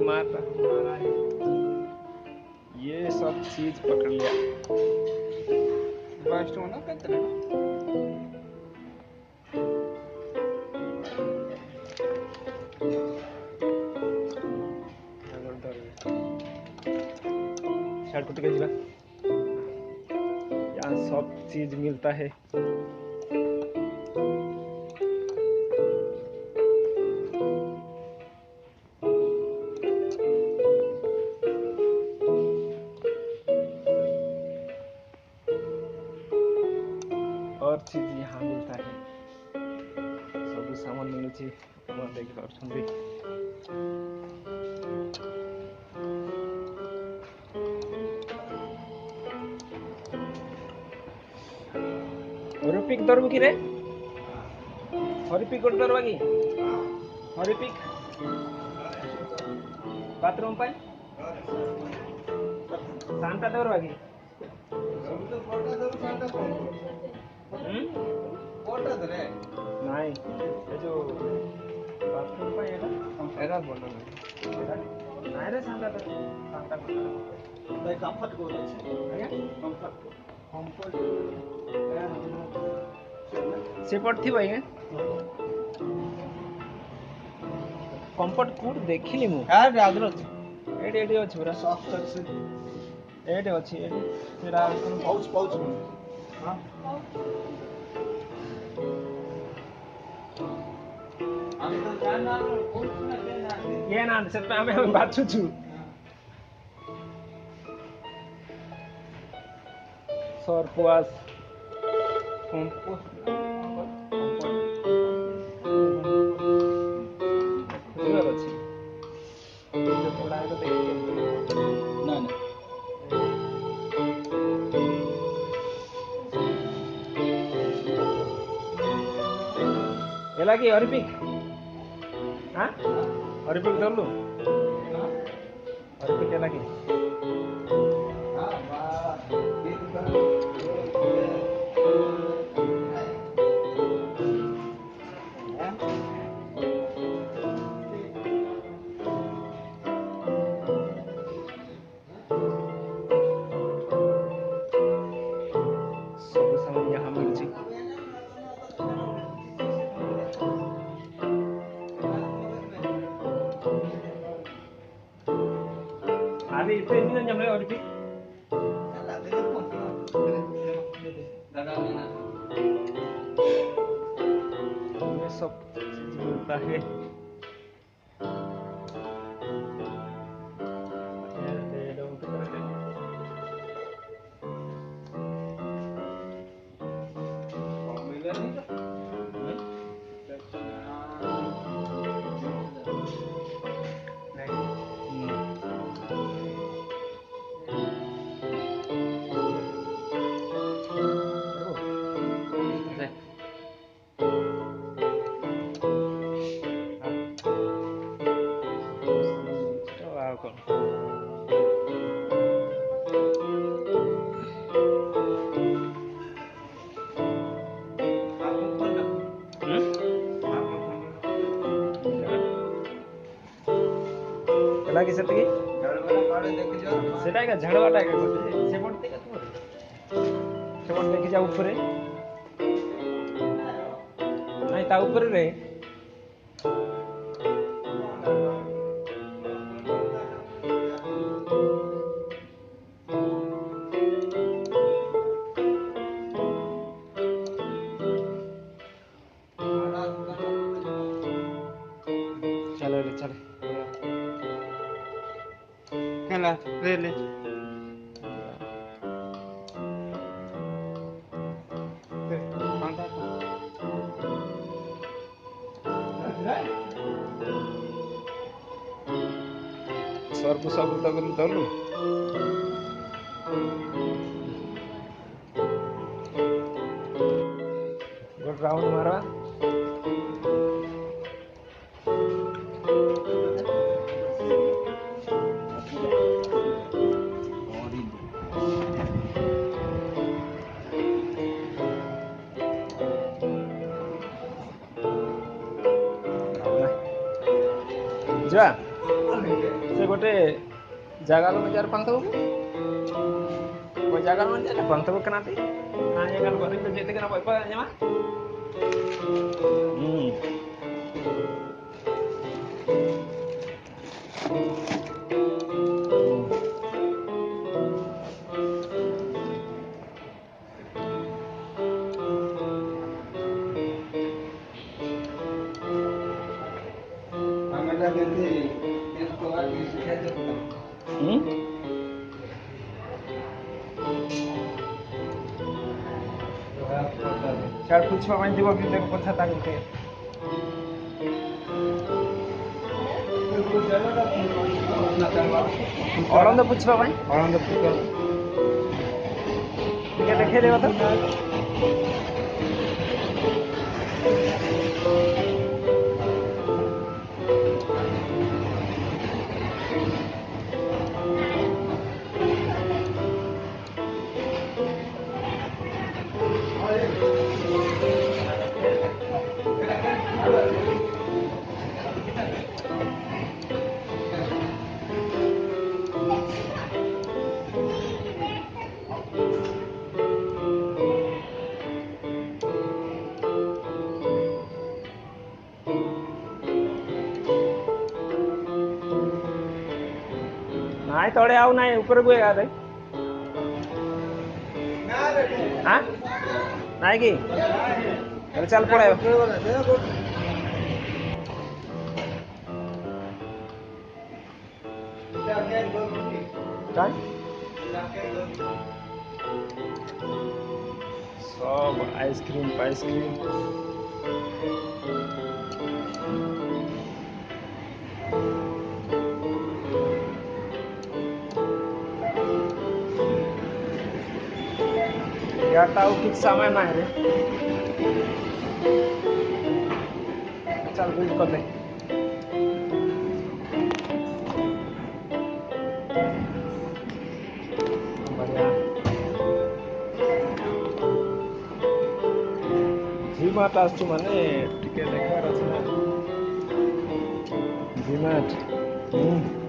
मार रहा है। ये सब चीज पकड़ लिया। बास्ट होना कहते हैं छाड़ कुट के जीवा। यहाँ सब चीज मिलता है। और चीज यहाँ मिलता है। सब सामान मिलुची अपन देख पाछंदी। हरिपिक दरबु कि रे? हरिपिक गोटे दरबा कि? हरिपिक बाथरूम पाई शांता दरबा कि? नहीं ये जो बाथरूम पाई एरा बोल रहा नहीं रे शांता भाई कंफर्ट को आज्ञा कंफर्ट से पड़थि भाई कंफर्ट कोड देखिली मु यार आदर एडी एडी अछि पूरा सॉफ्ट से एडी अछि एडी मेरा पाउच पाउच हां हम तो जानना पाउच ना देना ये ना से हमें बात छु सरपुआस कंपोस्ट लगी हरिपिक हाँ हरिपिक डरलु हरिपिक लगी सब सामान यहाँ मिलुची अरे इतने दिन जमले और भी ये सब चीज मिलता है लगी से सेटा का झड़वाटा का कोटे से पड़ते का तुम से पड़ देखि जा ऊपर नहीं ता ऊपर रे चलो रे चल केला ले ले सरपु सब तक धरलु गोट राउंड मारवा जा से गोटे जगह में जार पंथ वो जगह में जार पंथ कना ती ना जगह पर तो जेते कना पाइपा ᱧᱟᱢᱟ चार पूछवा में दिबो कि देखो पछा ताक के औरंद पूछवा भाई औरंद पूछवा ठीक है देखे देबो तो नाई तोड़े आओ नाई ऊपर को याद है हाँ नाई की चल चल पड़े सब आइसक्रीम याटा ठीक समय ना है रे चल बुझ कर दे बढ़िया जीमाट आसु माने टिके देखार अछि ना जीमाट